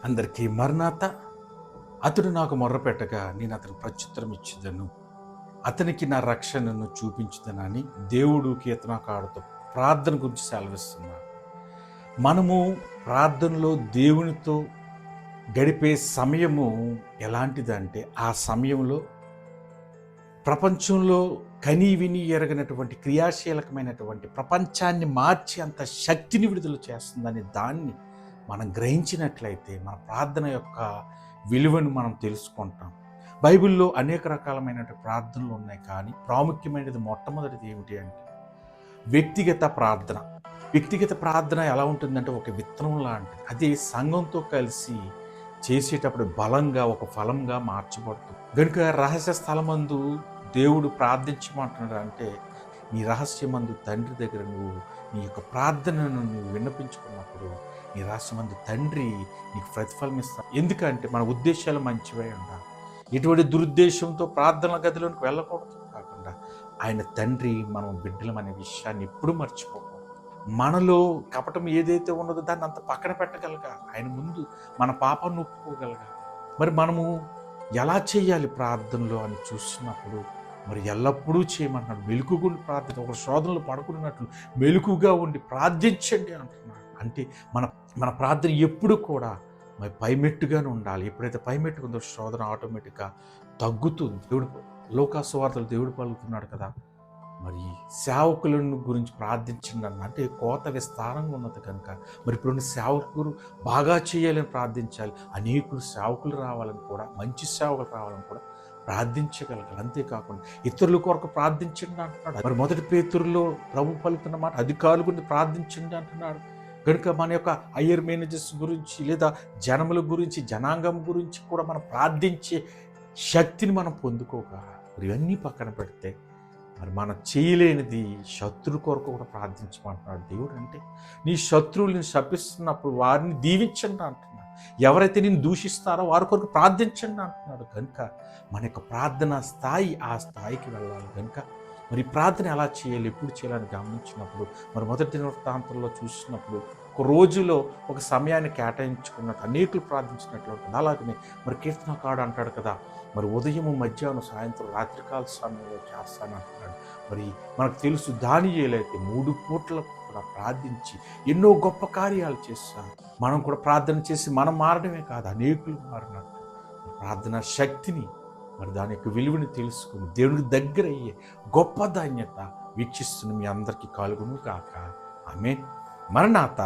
అందరికీ మరణాత. అతడు నాకు మొర్రపెట్టగా నేను అతనికి ప్రత్యుత్తరం ఇచ్చేదను, అతనికి నా రక్షణను చూపించుదనని దేవుడు కీర్తనకారుడితో ప్రార్థన గురించి సెలవిస్తున్నాడు. మనము ప్రార్థనలో దేవునితో గడిపే సమయము ఎలాంటిదంటే, ఆ సమయంలో ప్రపంచంలో కనీ విని ఎరగనటువంటి క్రియాశీలకమైనటువంటి ప్రపంచాన్ని మార్చి అంత శక్తిని విడుదల చేస్తుందని దాన్ని మనం గ్రహించినట్లయితే మన ప్రార్థన యొక్క విలువను మనం తెలుసుకుంటాం. బైబిల్లో అనేక రకాలమైన ప్రార్థనలు ఉన్నాయి, కానీ ప్రాముఖ్యమైనది మొట్టమొదటిది ఏమిటి అంటే వ్యక్తిగత ప్రార్థన. వ్యక్తిగత ప్రార్థన ఎలా ఉంటుందంటే ఒక విత్తనం లాంటిది. అది సంఘంతో కలిసి చేసేటప్పుడు బలంగా ఒక ఫలంగా మార్చబడుతుంది. కనుక రహస్య స్థలమందు దేవుడు ప్రార్థించమంటున్నాడు అంటే, నీ రహస్యమందు తండ్రి దగ్గర నువ్వు నీ యొక్క ప్రార్థనను నువ్వు విన్నపించుకున్నప్పుడు నీ రహస్యమందు తండ్రి నీకు ప్రతిఫలం ఇస్తాడు. ఎందుకంటే మన ఉద్దేశాలు మంచివై ఉండాలి. ఎటువంటి దురుద్దేశంతో ప్రార్థన గదిలోనికి వెళ్ళకూడదు. కాకుండా ఆయన తండ్రి మనం బిడ్డలం అనే విషయాన్ని ఎప్పుడూ మర్చిపోకూడదు. మనలో కపటం ఏదైతే ఉన్నదో దాన్ని అంత పక్కన పెట్టగలగాలి. ఆయన ముందు మన పాపాన్ని ఒప్పుకోగలగాలి. మరి మనము ఎలా చేయాలి ప్రార్థనలో అని చూస్తున్నప్పుడు, మరి ఎల్లప్పుడూ చేయమంటున్నాడు. మెలకుగుండి ప్రార్థన, ఒక శోధనలో పడుకున్నట్లు మెలకుగా ఉండి ప్రార్థించండి అంటున్నాడు. అంటే మన ప్రార్థన ఎప్పుడు కూడా మరి పైమెట్టుగానే ఉండాలి. ఎప్పుడైతే పైమెట్టుగా ఉందో శోధన ఆటోమేటిక్గా తగ్గుతుంది. దేవుడు లోకాసువార్తలు దేవుడు పలుకుతున్నాడు కదా, మరి సేవకులను గురించి ప్రార్థించండి అన్న. అంటే కోత విస్తారంగా ఉన్నది కనుక మరి ఇప్పుడున్న సేవకులు బాగా చేయాలని ప్రార్థించాలి. అనేకులు సేవకులు రావాలని కూడా, మంచి సేవకులు రావాలని కూడా ప్రార్థించగలగాలి. అంతేకాకుండా ఇతరుల కొరకు ప్రార్థించండి అంటున్నాడు. మరి మొదటి పేతురులో ప్రభు పలుకుతున్న మాట అధికారుల గురించి ప్రార్థించండి అంటున్నాడు. కనుక మన యొక్క హయ్యర్ మేనేజర్స్ గురించి లేదా జనముల గురించి, జనాంగం గురించి కూడా మనం ప్రార్థించే శక్తిని మనం పొందుకోగలం. మరి ఇవన్నీ పక్కన పెడితే మరి మనం చేయలేనిది శత్రు కొరకు కూడా ప్రార్థించమంటున్నాడు దేవుడు. అంటే నీ శత్రువులను శపిస్తున్నప్పుడు వారిని దీవించండి అంటున్నాడు. ఎవరైతే నేను దూషిస్తారో వారి కొరకు ప్రార్థించండి అంటున్నాడు. కనుక మన యొక్క ప్రార్థన స్థాయి ఆ స్థాయికి వెళ్ళాలి. కనుక మరి ప్రార్థన ఎలా చేయాలి, ఎప్పుడు చేయాలని గమనించినప్పుడు, మరి మొదటి దినవృత్తాంతంలో చూసినప్పుడు ఒక రోజులో ఒక సమయాన్ని కేటాయించుకున్నట్టు అనేకులు ప్రార్థించినట్లు ఉంటుంది. అలాగనే మరి కీర్తనకారుడు అంటాడు కదా, మరి ఉదయము, మధ్యాహ్నం, సాయంత్రం, రాత్రికాల సమయంలో చేస్తాను అంటున్నాడు. మరి మనకు తెలుసు దానియేలైతే 3 పూటలు కూడా ప్రార్థించి ఎన్నో గొప్ప కార్యాలు చేస్తాను. మనం కూడా ప్రార్థన చేసి మనం మారడమే కాదు, అనేకులు మారినట్టు ప్రార్థన శక్తిని, మరి దాని యొక్క విలువని తెలుసుకుని దేవునికి దగ్గర అయ్యే గొప్ప ధాన్యత వీక్షిస్తున్న మీ అందరికీ కలుగును కాక. ఆమేన్. మరణాత.